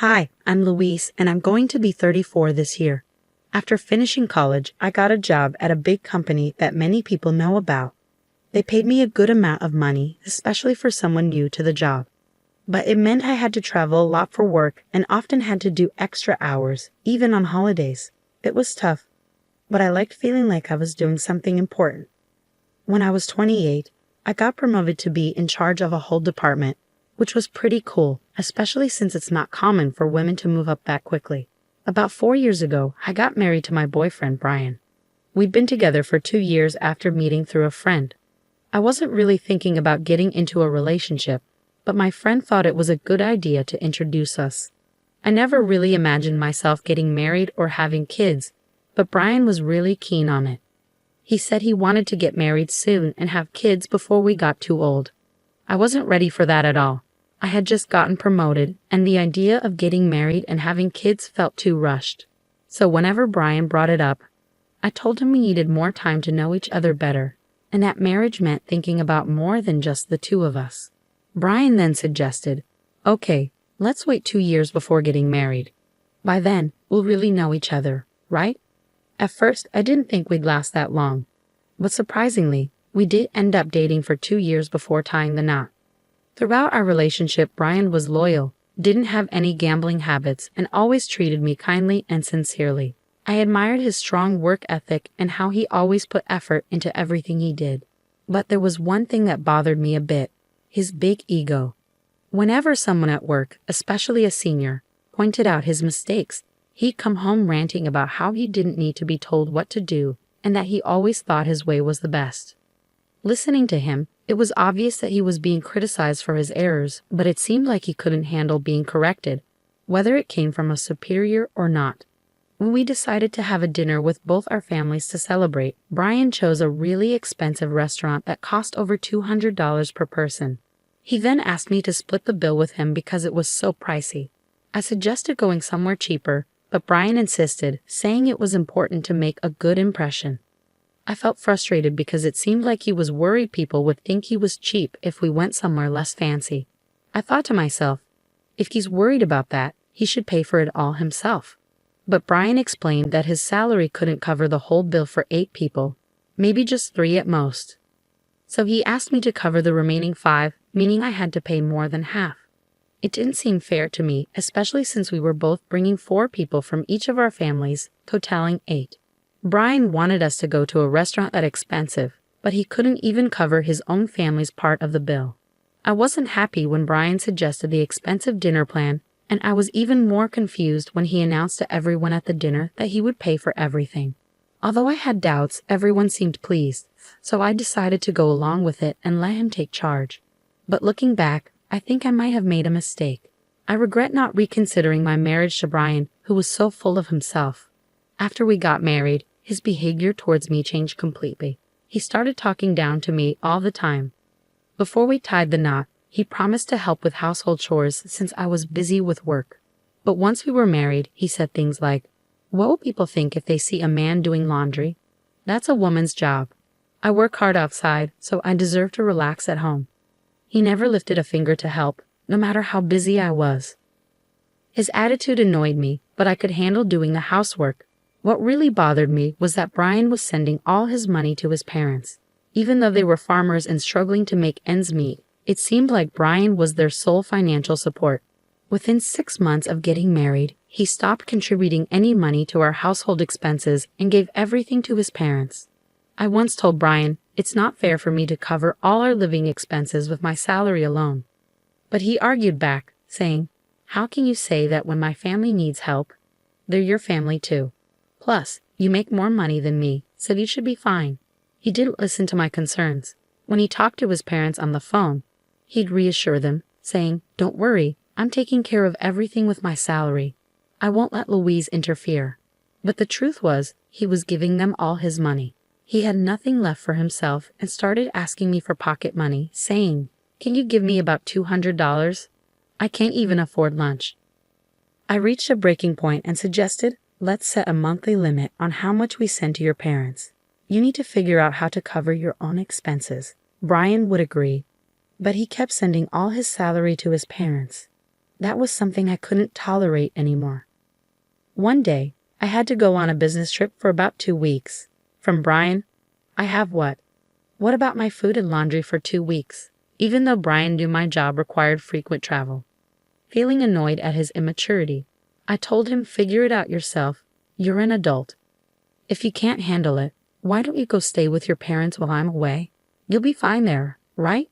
Hi, I'm Louise, and I'm going to be 34 this year. After finishing college, I got a job at a big company that many people know about. They paid me a good amount of money, especially for someone new to the job. But it meant I had to travel a lot for work and often had to do extra hours, even on holidays. It was tough, but I liked feeling like I was doing something important. When I was 28, I got promoted to be in charge of a whole department, which was pretty cool, especially since it's not common for women to move up that quickly. About 4 years ago, I got married to my boyfriend, Brian. We'd been together for 2 years after meeting through a friend. I wasn't really thinking about getting into a relationship, but my friend thought it was a good idea to introduce us. I never really imagined myself getting married or having kids, but Brian was really keen on it. He said he wanted to get married soon and have kids before we got too old. I wasn't ready for that at all. I had just gotten promoted, and the idea of getting married and having kids felt too rushed. So whenever Brian brought it up, I told him we needed more time to know each other better, and that marriage meant thinking about more than just the two of us. Brian then suggested, "Okay, let's wait 2 years before getting married. By then, we'll really know each other, right?" At first, I didn't think we'd last that long, but surprisingly, we did end up dating for 2 years before tying the knot. Throughout our relationship, Brian was loyal, didn't have any gambling habits, and always treated me kindly and sincerely. I admired his strong work ethic and how he always put effort into everything he did. But there was one thing that bothered me a bit: his big ego. Whenever someone at work, especially a senior, pointed out his mistakes, he'd come home ranting about how he didn't need to be told what to do and that he always thought his way was the best. Listening to him, it was obvious that he was being criticized for his errors, but it seemed like he couldn't handle being corrected, whether it came from a superior or not. When we decided to have a dinner with both our families to celebrate, Brian chose a really expensive restaurant that cost over $200 per person. He then asked me to split the bill with him because it was so pricey. I suggested going somewhere cheaper, but Brian insisted, saying it was important to make a good impression. I felt frustrated because it seemed like he was worried people would think he was cheap if we went somewhere less fancy. I thought to myself, if he's worried about that, he should pay for it all himself. But Brian explained that his salary couldn't cover the whole bill for 8 people, maybe just 3 at most. So he asked me to cover the remaining 5, meaning I had to pay more than half. It didn't seem fair to me, especially since we were both bringing 4 people from each of our families, totaling 8. Brian wanted us to go to a restaurant that's expensive, but he couldn't even cover his own family's part of the bill. I wasn't happy when Brian suggested the expensive dinner plan, and I was even more confused when he announced to everyone at the dinner that he would pay for everything. Although I had doubts, everyone seemed pleased, so I decided to go along with it and let him take charge. But looking back, I think I might have made a mistake. I regret not reconsidering my marriage to Brian, who was so full of himself. After we got married, his behavior towards me changed completely. He started talking down to me all the time. Before we tied the knot, he promised to help with household chores since I was busy with work. But once we were married, he said things like, "What will people think if they see a man doing laundry? That's a woman's job. I work hard outside, so I deserve to relax at home." He never lifted a finger to help, no matter how busy I was. His attitude annoyed me, but I could handle doing the housework. What really bothered me was that Brian was sending all his money to his parents. Even though they were farmers and struggling to make ends meet, it seemed like Brian was their sole financial support. Within 6 months of getting married, he stopped contributing any money to our household expenses and gave everything to his parents. I once told Brian, it's not fair for me to cover all our living expenses with my salary alone. But he argued back, saying, "How can you say that when my family needs help? They're your family too. Plus, you make more money than me, so you should be fine." He didn't listen to my concerns. When he talked to his parents on the phone, he'd reassure them, saying, "Don't worry, I'm taking care of everything with my salary. I won't let Louise interfere." But the truth was, he was giving them all his money. He had nothing left for himself and started asking me for pocket money, saying, "Can you give me about $200? I can't even afford lunch." I reached a breaking point and suggested, let's set a monthly limit on how much we send to your parents. You need to figure out how to cover your own expenses. Brian would agree, but he kept sending all his salary to his parents. That was something I couldn't tolerate anymore. One day, I had to go on a business trip for about 2 weeks. From Brian, I have what? What about my food and laundry for 2 weeks? Even though Brian knew my job required frequent travel. Feeling annoyed at his immaturity, I told him, figure it out yourself. You're an adult. If you can't handle it, why don't you go stay with your parents while I'm away? You'll be fine there, right?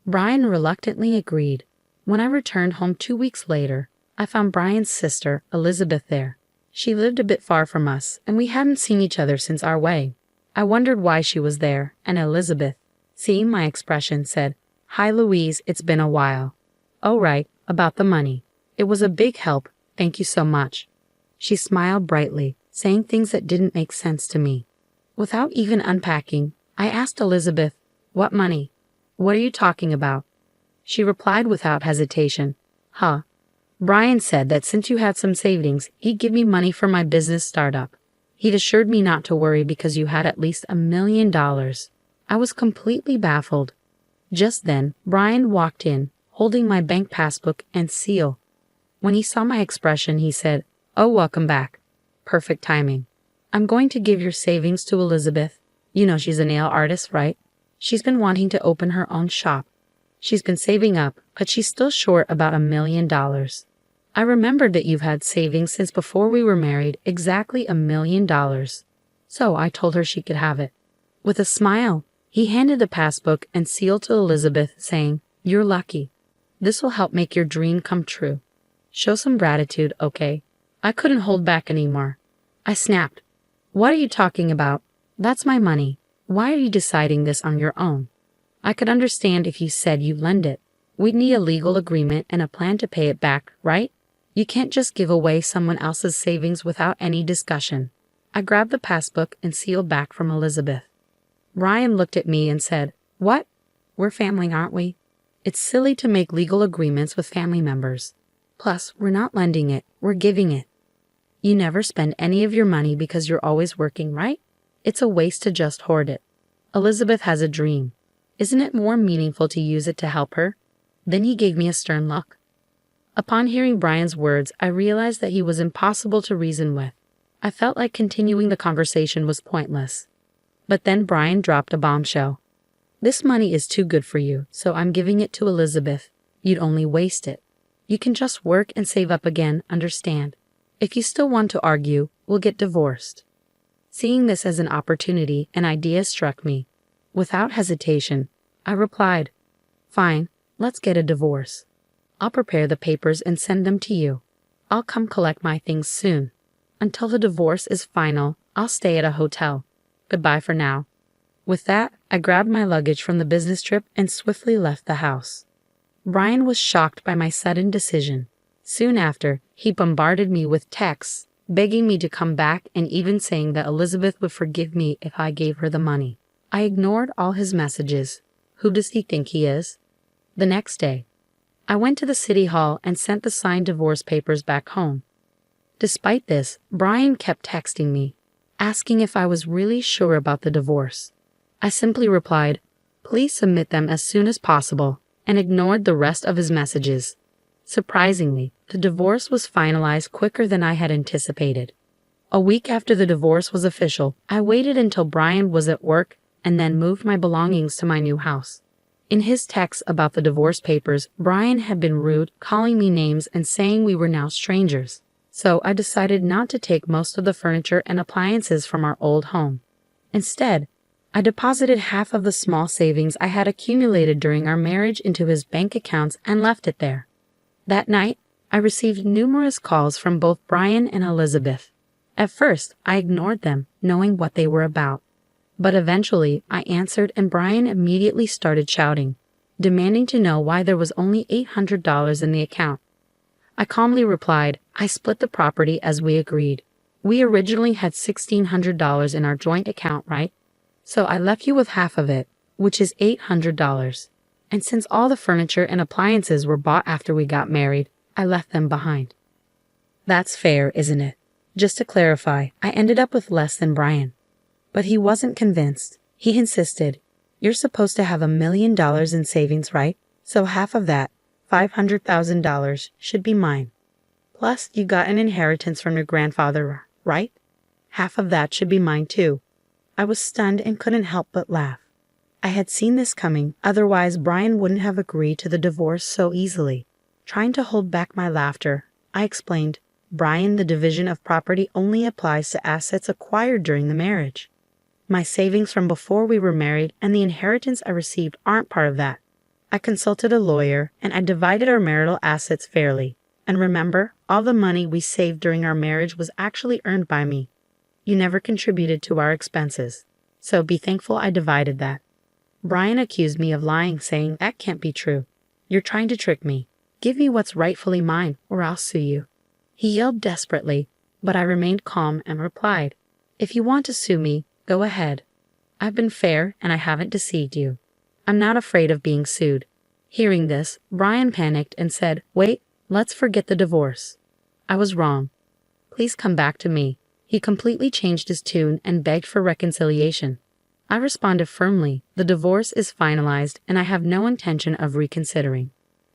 Brian reluctantly agreed. When I returned home 2 weeks later, I found Brian's sister, Elizabeth, there. She lived a bit far from us, and we hadn't seen each other since our wedding. I wondered why she was there, and Elizabeth, seeing my expression, said, "Hi Louise, it's been a while." "Oh right, about the money. It was a big help, thank you so much." She smiled brightly, saying things that didn't make sense to me. Without even unpacking, I asked Elizabeth, "What money? What are you talking about?" She replied without hesitation, Brian said that since you had some savings, he'd give me money for my business startup. He'd assured me not to worry because you had at least $1 million. I was completely baffled. Just then, Brian walked in, holding my bank passbook and seal. When he saw my expression, he said, "Oh, welcome back. Perfect timing. I'm going to give your savings to Elizabeth. You know she's a nail artist, right? She's been wanting to open her own shop. She's been saving up, but she's still short about $1 million. I remembered that you've had savings since before we were married, exactly $1 million. So I told her she could have it." With a smile, he handed the passbook and seal to Elizabeth, saying, "You're lucky. This will help make your dream come true. Show some gratitude, okay?" I couldn't hold back anymore. I snapped. "What are you talking about? That's my money. Why are you deciding this on your own? I could understand if you said you lend it. We'd need a legal agreement and a plan to pay it back, right? You can't just give away someone else's savings without any discussion." I grabbed the passbook and seal back from Elizabeth. Brian looked at me and said, "What? We're family, aren't we? It's silly to make legal agreements with family members. Plus, we're not lending it, we're giving it. You never spend any of your money because you're always working, right? It's a waste to just hoard it. Elizabeth has a dream. Isn't it more meaningful to use it to help her?" Then he gave me a stern look. Upon hearing Brian's words, I realized that he was impossible to reason with. I felt like continuing the conversation was pointless. But then Brian dropped a bombshell. "This money is too good for you, so I'm giving it to Elizabeth. You'd only waste it. You can just work and save up again, understand? If you still want to argue, we'll get divorced." Seeing this as an opportunity, an idea struck me. Without hesitation, I replied, "Fine, let's get a divorce. I'll prepare the papers and send them to you. I'll come collect my things soon. Until the divorce is final, I'll stay at a hotel. Goodbye for now." With that, I grabbed my luggage from the business trip and swiftly left the house. Brian was shocked by my sudden decision. Soon after, he bombarded me with texts, begging me to come back and even saying that Elizabeth would forgive me if I gave her the money. I ignored all his messages. Who does he think he is? The next day, I went to the city hall and sent the signed divorce papers back home. Despite this, Brian kept texting me, asking if I was really sure about the divorce. I simply replied, "Please submit them as soon as possible," and ignored the rest of his messages. Surprisingly, the divorce was finalized quicker than I had anticipated. A week after the divorce was official, I waited until Brian was at work and then moved my belongings to my new house. In his texts about the divorce papers, Brian had been rude, calling me names and saying we were now strangers. So I decided not to take most of the furniture and appliances from our old home. Instead, I deposited half of the small savings I had accumulated during our marriage into his bank accounts and left it there. That night, I received numerous calls from both Brian and Elizabeth. At first, I ignored them, knowing what they were about. But eventually, I answered and Brian immediately started shouting, demanding to know why there was only $800 in the account. I calmly replied, "I split the property as we agreed. We originally had $1,600 in our joint account, right? So I left you with half of it, which is $800. And since all the furniture and appliances were bought after we got married, I left them behind." That's fair, isn't it? Just to clarify, I ended up with less than Brian. But he wasn't convinced. He insisted, "You're supposed to have $1 million in savings, right? So half of that, $500,000 should be mine. Plus, you got an inheritance from your grandfather, right? Half of that should be mine too. I was stunned and couldn't help but laugh. I had seen this coming, otherwise Brian wouldn't have agreed to the divorce so easily. Trying to hold back my laughter, I explained, Brian, the division of property only applies to assets acquired during the marriage. My savings from before we were married and the inheritance I received aren't part of that. I consulted a lawyer and I divided our marital assets fairly. And remember, all the money we saved during our marriage was actually earned by me. You never contributed to our expenses. So be thankful I divided that. Brian accused me of lying, saying, that can't be true. You're trying to trick me. Give me what's rightfully mine, or I'll sue you. He yelled desperately, but I remained calm and replied, if you want to sue me, go ahead. I've been fair and I haven't deceived you. I'm not afraid of being sued. Hearing this, Brian panicked and said, wait, let's forget the divorce. I was wrong. Please come back to me. He completely changed his tune and begged for reconciliation. I responded firmly, the divorce is finalized and I have no intention of reconsidering.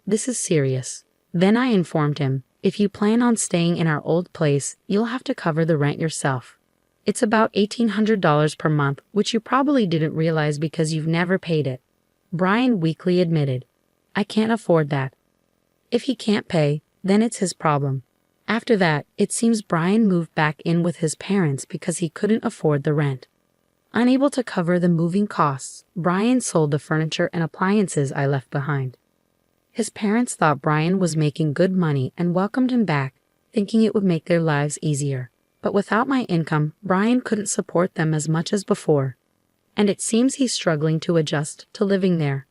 This is serious. Then I informed him, if you plan on staying in our old place, you'll have to cover the rent yourself. It's about $1,800 per month, which you probably didn't realize because you've never paid it. Brian weakly admitted, I can't afford that. If he can't pay, then it's his problem. After that, it seems Brian moved back in with his parents because he couldn't afford the rent. Unable to cover the moving costs, Brian sold the furniture and appliances I left behind. His parents thought Brian was making good money and welcomed him back, thinking it would make their lives easier. But without my income, Brian couldn't support them as much as before. And it seems he's struggling to adjust to living there.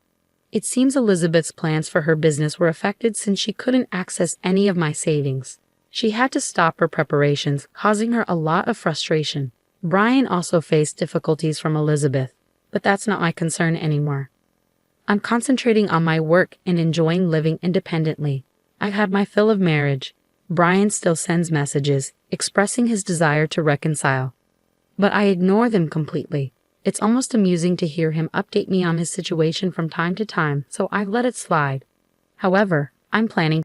It seems Elizabeth's plans for her business were affected since she couldn't access any of my savings. She had to stop her preparations, causing her a lot of frustration. Brian also faced difficulties from Elizabeth, but that's not my concern anymore. I'm concentrating on my work and enjoying living independently. I've had my fill of marriage. Brian still sends messages, expressing his desire to reconcile. But I ignore them completely. It's almost amusing to hear him update me on his situation from time to time, so I've let it slide. However, I'm planning